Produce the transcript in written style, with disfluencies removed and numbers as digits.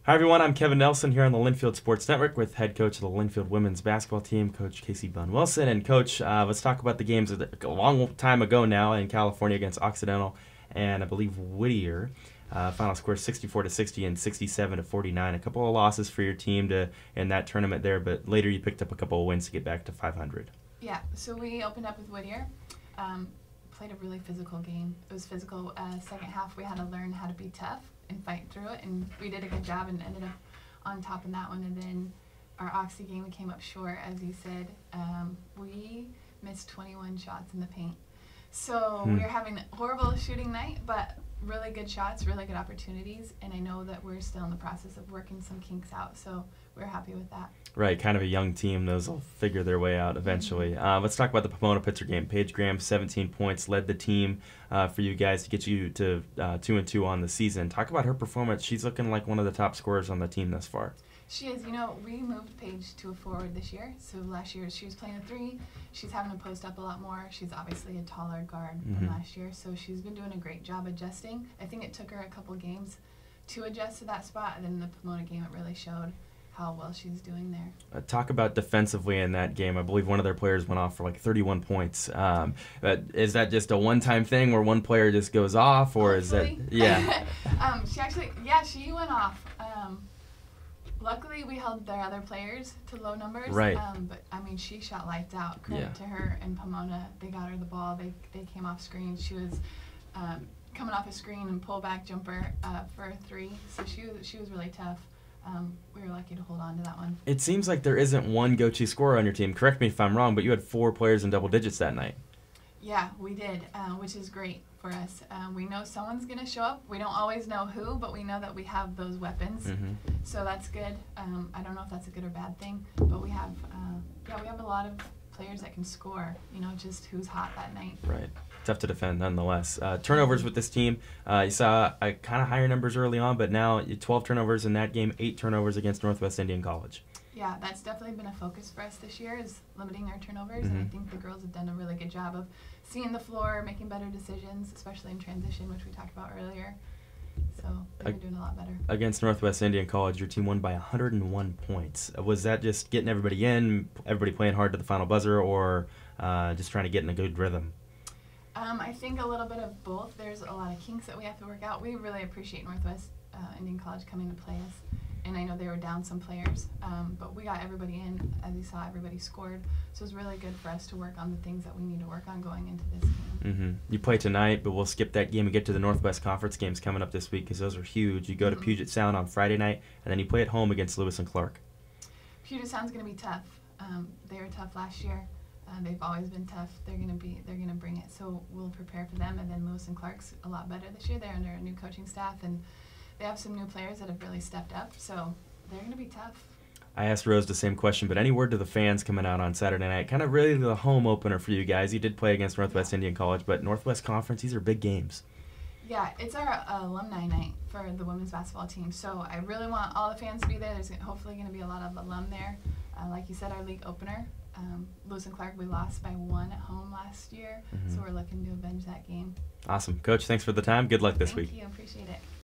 Hi everyone, I'm Kevin Nelson here on the Linfield Sports Network with head coach of the Linfield women's basketball team, Coach Casey Bunn-Wilson. And Coach, let's talk about the games a long time ago now in California against Occidental and I believe Whittier. Final score 64-60 and 67-49. A couple of losses for your team in that tournament there, but later you picked up a couple of wins to get back to 500. Yeah, so we opened up with Whittier. Played a really physical game. It was physical. Second half, we had to learn how to be tough and fight through it, and we did a good job and ended up on top in that one. And then our Oxy game, we came up short, as you said. We missed 21 shots in the paint. So we were having a horrible shooting night, but really good shots, really good opportunities, and I know that we're still in the process of working some kinks out, so we're happy with that. Right, kind of a young team. Those will figure their way out eventually. Let's talk about the Pomona-Pitzer game. Paige Graham, 17 points, led the team for you guys to get you to 2-2 on the season. Talk about her performance. She's looking like one of the top scorers on the team thus far. She is. You know, we moved Paige to a forward this year. So last year she was playing a 3. She's having to post up a lot more. She's obviously a taller guard than last year, so she's been doing a great job adjusting. I think it took her a couple games to adjust to that spot, and then the Pomona game, it really showed how well she's doing there. Talk about defensively in that game. I believe one of their players went off for like 31 points. Is that just a one-time thing where one player just goes off, or Hopefully. is that, yeah? She went off. Luckily, we held their other players to low numbers. Right. But, I mean, she shot lights out. Credit to her and Pomona. They got her the ball. They came off screen. She was coming off a screen and pull-back jumper for a 3. So she was really tough. We were lucky to hold on to that one. It seems like there isn't one go-to scorer on your team. Correct me if I'm wrong, but you had 4 players in double digits that night. Yeah, we did, which is great for us. We know someone's going to show up. We don't always know who, but we know that we have those weapons. So that's good. I don't know if that's a good or bad thing, but we have a lot of players that can score, you know, just who's hot that night. Right. Tough to defend nonetheless. Turnovers with this team. You saw kind of higher numbers early on, but now 12 turnovers in that game, 8 turnovers against Northwest Indian College. Yeah, that's definitely been a focus for us this year, is limiting our turnovers, and I think the girls have done a really good job of seeing the floor, making better decisions, especially in transition, which we talked about earlier. So they're doing a lot better. Against Northwest Indian College, your team won by 101 points. Was that just getting everybody in, everybody playing hard to the final buzzer, or just trying to get in a good rhythm? I think a little bit of both. There's a lot of kinks that we have to work out. We really appreciate Northwest Indian College coming to play us. And I know they were down some players, but we got everybody in. As you saw, everybody scored. So it's really good for us to work on the things that we need to work on going into this game. You play tonight, but we'll skip that game and get to the Northwest Conference games coming up this week because those are huge. You go to Puget Sound on Friday night, and then you play at home against Lewis and Clark. Puget Sound's going to be tough. They were tough last year. They've always been tough. They're going to bring it. So we'll prepare for them. And then Lewis and Clark's a lot better this year. They're under a new coaching staff, and they have some new players that have really stepped up, so they're going to be tough. I asked Rose the same question, but any word to the fans coming out on Saturday night? Kind of really the home opener for you guys. You did play against Northwest Indian College, but Northwest Conference, these are big games. Yeah, it's our alumni night for the women's basketball team, so I really want all the fans to be there. There's hopefully going to be a lot of alum there. Like you said, our league opener. Lewis and Clark, we lost by 1 at home last year, so we're looking to avenge that game. Awesome. Coach, thanks for the time. Good luck this week. Thank you. Appreciate it.